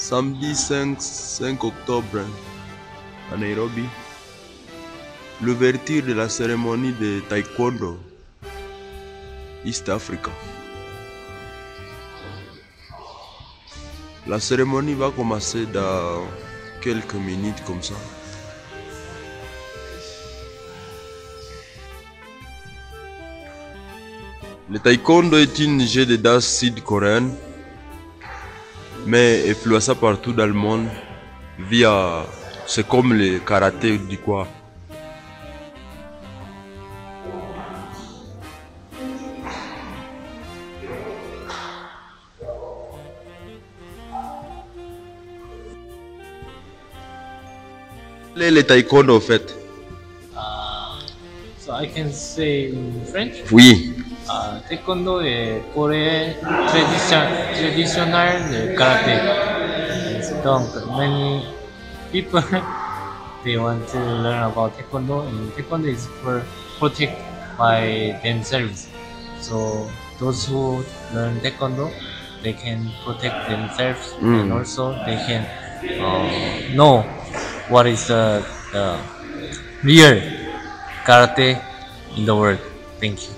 samedi 5 octobre à Nairobi, l'ouverture de la cérémonie de Taekwondo East Africa. La cérémonie va commencer dans quelques minutes comme ça. Le taekwondo est une jeu de danse sud-coréenne, mais influencé partout dans le monde via, c'est comme le karaté du quoi. Le taekwondo en fait. So I can say in French. Oui. Taekwondo est Corée traditional de karaté. Donc many people they want to learn about taekwondo, and taekwondo is for protect by themselves. So those who learn taekwondo, they can protect themselves, and also they can know what is the real karate in the world. Thank you.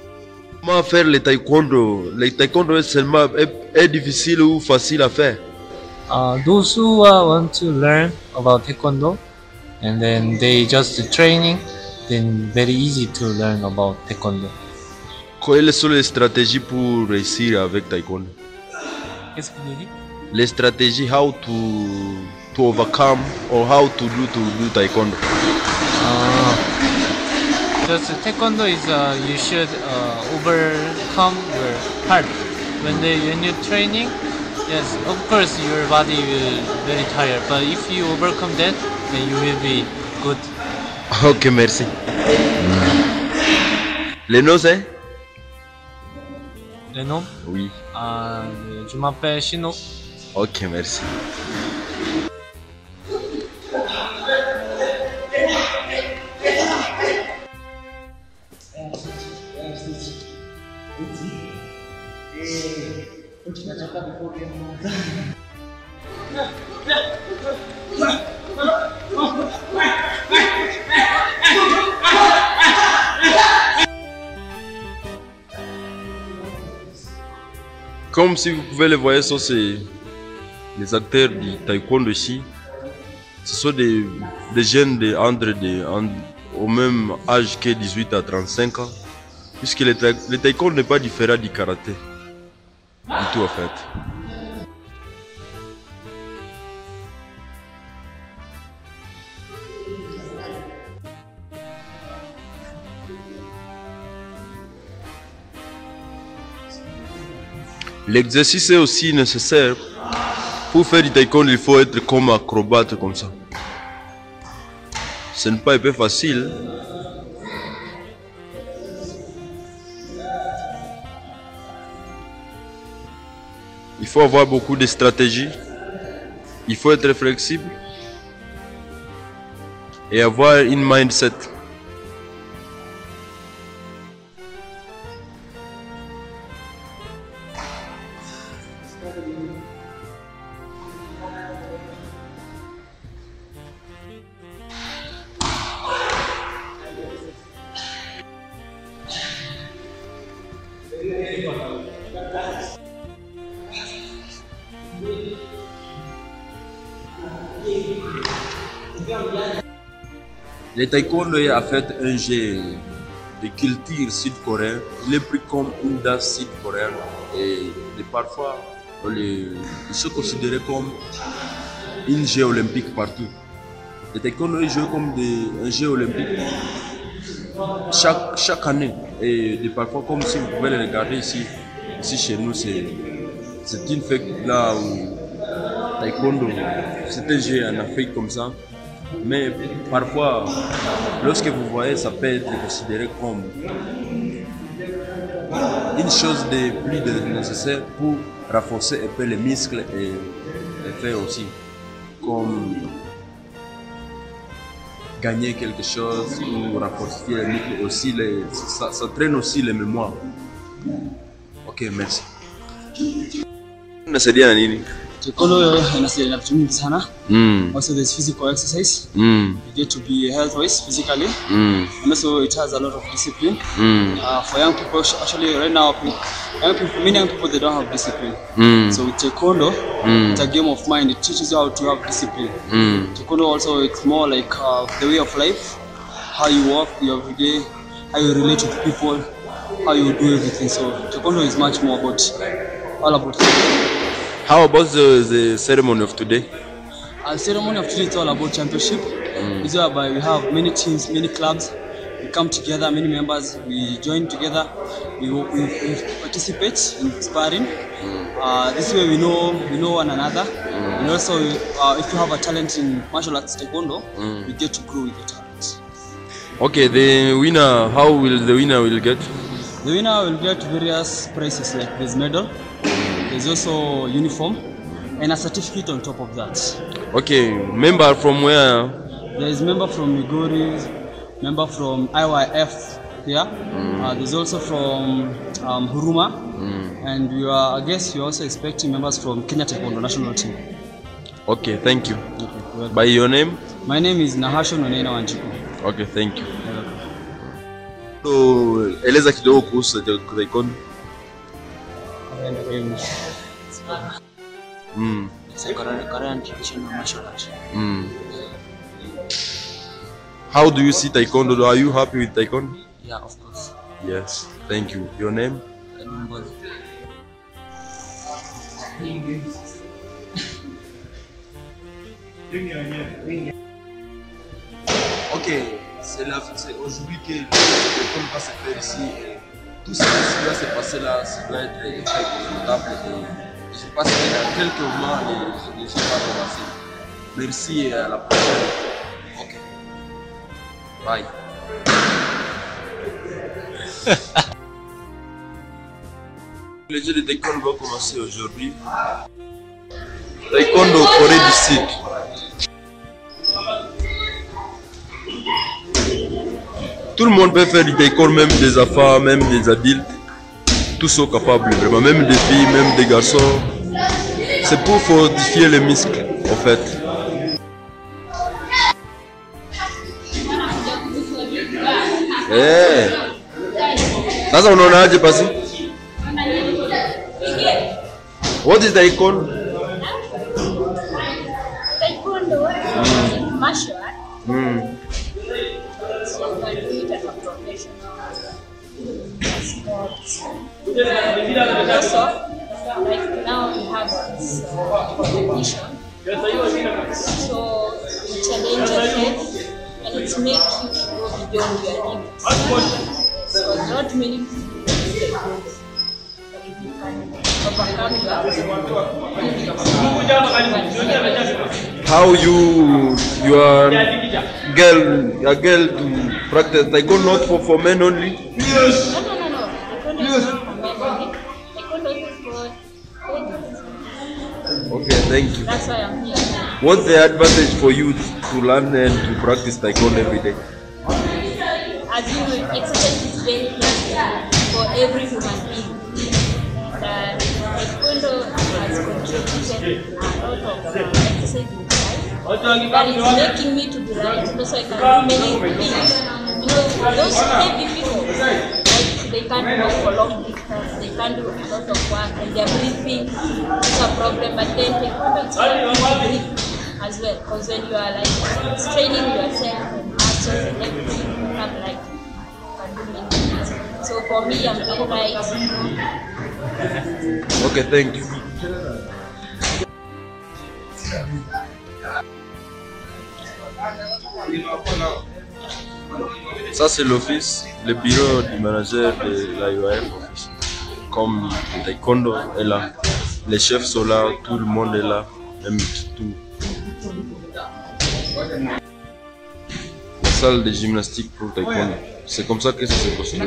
Comment faire le taekwondo? Le taekwondo est difficile ou facile à faire? Those who want to learn about taekwondo and then they just training, then very easy to learn about taekwondo. Quelles sont les stratégies pour réussir avec taekwondo? Qu'est-ce que vous dites? Les stratégies, how to overcome or how to do taekwondo. Just taekwondo is you should overcome your heart when you're training. Yes, of course your body will very tired, but if you overcome that, then you will be good. Ok, merci. Le nom c'est? Le nom? Oui. Je m'appelle Shino. Ok, merci. Comme si vous pouvez le voir, ça c'est les acteurs du taekwondo ici. Ce sont des jeunes au même âge que 18 à 35 ans. Puisque le taekwondo n'est pas différent du karaté. Du tout en fait. L'exercice est aussi nécessaire. Pour faire du taekwondo, il faut être comme acrobate comme ça. Ce n'est pas un peu facile. Il faut avoir beaucoup de stratégies. Il faut être flexible. Et avoir une mindset. Le taekwondo est en fait un jeu de culture sud-coréenne. Il est pris comme une danse sud-coréenne et parfois il se considéré comme un jeu olympique partout. Le taekwondo est joué comme un jeu olympique chaque année et parfois comme si vous pouvez le regarder ici chez nous, c'est une fête là où taekwondo c'est un jeu en Afrique comme ça. Mais parfois, lorsque vous voyez, ça peut être considéré comme une chose de plus nécessaire pour renforcer un peu les muscles et faire aussi comme gagner quelque chose ou renforcer les muscles aussi. Ça traîne aussi les mémoires. Ok, merci. Nasaidia na nini? Taekwondo inasaidia vitu mingi sana. Also there's physical exercise. You get to be health-wise physically. And also it has a lot of discipline. For young people, actually right now, many young people, they don't have discipline. So with Taekwondo, it's a game of mind. It teaches you how to have discipline. Taekwondo also, it's more like the way of life, how you walk your everyday, how you relate with people, how you do everything. So Taekwondo is much more about all about. How about the ceremony of today? The ceremony of today is all about championship. It's whereby we have many teams, many clubs. We come together, many members. We join together. We participate in sparring. This way we know one another. And also, if you have a talent in martial arts taekwondo, we get to grow with the talent. Okay, the winner. How will the winner get? The winner will get various prizes like this medal. There's also uniform and a certificate on top of that. Okay, member from where? There is member from Migori, member from IYF here. There's also from Huruma, and I guess you're also expecting members from Kenya Taekwondo national team. Okay, thank you. Okay, by your name? My name is Nahashon Onena Wanjiku. Okay, thank you. So, eleza kidogo kuhusu taekwondo. It's a Korean traditional martial art. How do you see taekwondo? Are you happy with taekwondo? Yeah, of course. Yes, thank you. Your name? Ok, c'est aujourd'hui que l'école va se faire ici. Tout ce qui va se passer là, ça doit être très confortable. Et je pense que dans quelques moments, les gens vont commencer. Merci et à la prochaine. Ok. Bye. Les jeux de taekwondo vont commencer aujourd'hui. Taekwondo Corée du Sud. Tout le monde peut faire du taekwondo, même des enfants, même des adultes. Tous sont capables, vraiment, même des filles, même des garçons. C'est pour fortifier les muscles, en fait. Sasa unaonaje basi? What is taekwondo? Taekwondo is martial art. So you can do it as a professional sport. Also, like now we have this competition. So it challenges yourself and it makes you go beyond your limits. So not many people do taekwondo. But if you can overcome your How you are girl to practice taekwondo not for men only? No. Taekwondo is not for men only. Taekwondo is for ladies. Okay, thank you. That's why I'm here. What's the advantage for you to learn and to practice taekwondo every day? As you know, exercise is very necessary for every human being. And taekwondo has contributed a lot of exercise in my life. That is making me to be right, so I can do many things. You know, those heavy people, like they can't walk for long distance, they can't do a lot of work, and their breathing is a problem. But then taekwondo is helping you breathe as well, because when you are like straining yourself and muscles and everything, you have like can do many things. So for me, I'm doing right. Okay, thank you. Ça c'est l'office, le bureau du manager de l'IOF. Comme le taekwondo est là, les chefs sont là, tout le monde est là, même tout. La salle de gymnastique pour taekwondo. C'est comme ça que ça s'est construit.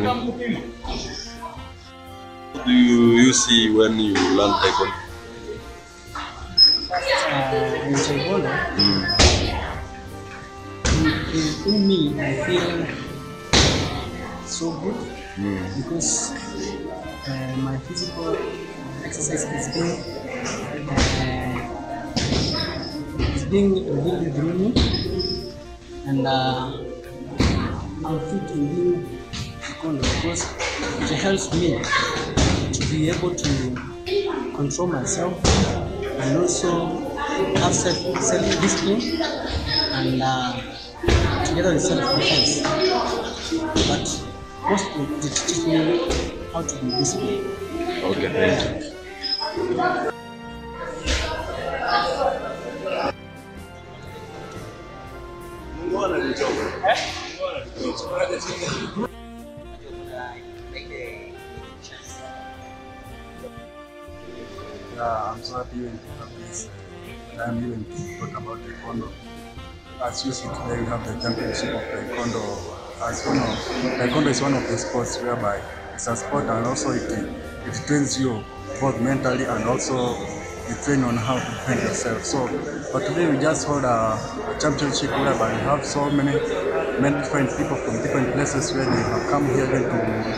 Do you see when you learn taekwondo? In taekwondo, in me, I feel so good because my physical exercise is good. is being revealed through me, and I'm fit in doing taekwondo because it helps me to be able to control myself and also have self-discipline and together with self-defense. But mostly it teaches me how to be disciplined. Okay, thank you. Yeah, I'm so happy to have this. I'm even to talk about taekwondo. As you see today, we have the championship of taekwondo. As you know, taekwondo is one of the sports whereby it's a sport and also it trains you both mentally and also you train on how to defend yourself. So, but today we just hold a championship whereby we have so many different people from different places where they have come here to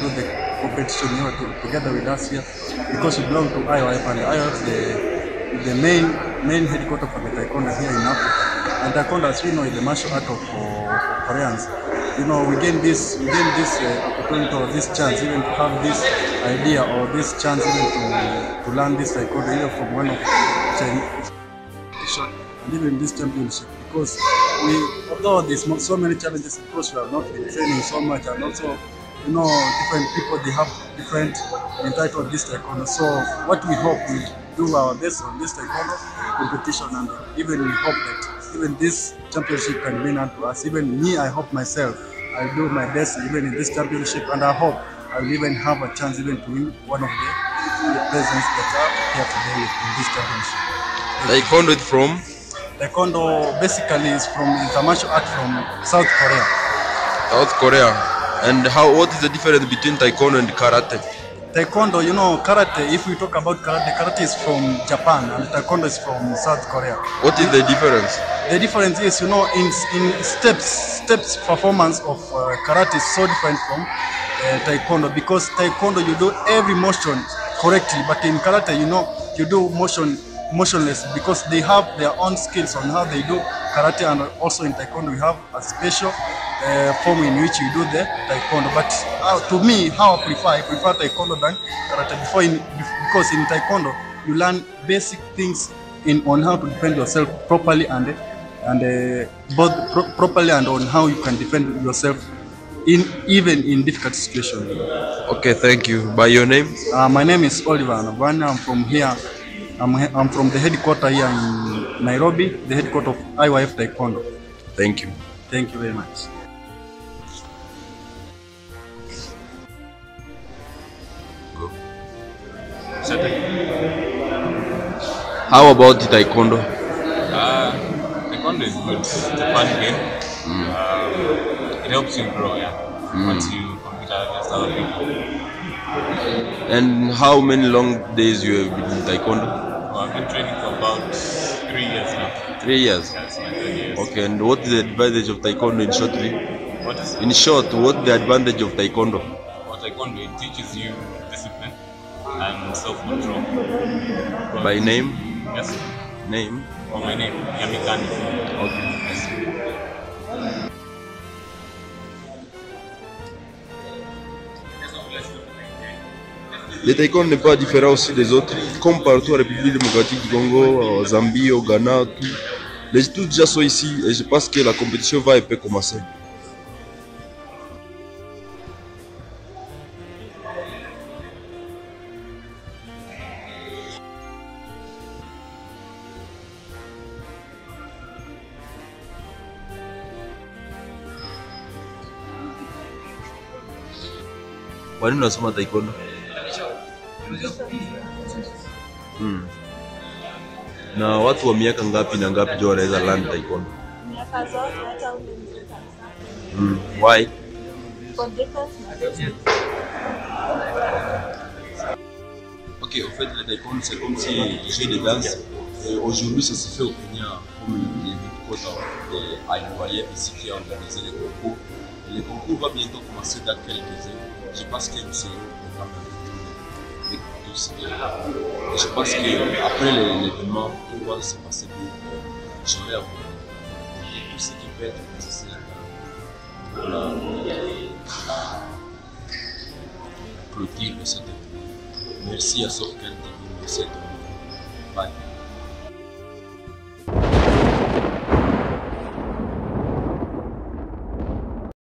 do the competition here together with us here because we belong to IOF, and IOF is the main headquarters for the taekwondo here in Africa. And taekwondo, as we know, is the martial art of Koreans. You know, we gain this opportunity or this chance even to have this idea or this chance even to learn this taekwondo even from one of Chinese and even this championship, because although there's so many challenges because we have not been training so much, and also you know different people they have different entitled this taekwondo. So what we hope we do our best on this taekwondo competition, and even we hope that even this championship can win out to us. Even me, I hope myself I'll do my best even in this championship, and I hope I'll even have a chance even to win one of the presents that are here today in this championship. Taekwondo is from? Taekwondo basically is a martial art from South Korea. South Korea. And what is the difference between taekwondo and karate? Taekwondo, you know, karate, if we talk about karate is from Japan and taekwondo is from South Korea. What is the difference? The difference is, you know, in steps performance of karate is so different from taekwondo, because taekwondo you do every motion correctly, but in karate, you know, you do motionless because they have their own skills on how they do karate, and also in taekwondo we have a special form in which you do the taekwondo. But to me, how I prefer taekwondo than karate because in taekwondo you learn basic things on how to defend yourself properly and properly and on how you can defend yourself even in difficult situations. Okay, thank you. By your name? My name is Oliver Navana. I'm from here. I'm from the headquarters here in Nairobi, the headquarters of IYF Taekwondo. Thank you. Thank you very much. Go. How about the taekwondo? Taekwondo is good. It's a fun game. It helps you grow, once you compete against other people. And how many long days you have been in taekwondo? I've been training for about 3 years now. 3 years? Yes, 3 years. Okay, and what is the advantage of taekwondo in shortly? What is it? In short, what's the advantage of taekwondo? For taekwondo, it teaches you discipline and self-control. By name? Yes. Name? For my name, Yamikani. Okay. Yes. Le taekwondo n'est pas différent aussi des autres, comme partout en République démocratique du Congo, Zambie, au Ghana, tout. Les études déjà sont ici et je pense que la compétition va un peu commencer. Kwa nini unasoma taekwondo? Na watu wa miaka ngapi na ngapi ndio wanaweza learn taekwondo? Miaka zote hata ule mzee. Why? For different reasons. Ok, au fait, le taekwondo c'est comme si le jeu de danse. Aujourd'hui, ça se fait au Kenya comme les headquarters de IYF ici qui a organisé les concours. Et le concours va bientôt commencer dans quelques heures. Je pense que nous serons au programme avec tous. Et je pense qu'après l'événement, tout va se passer bien. j'enlève tout ce qui peut être nécessaire pour clôture de cette épreuve. Merci à Sauvegarde TV, merci à tout le monde. Bye.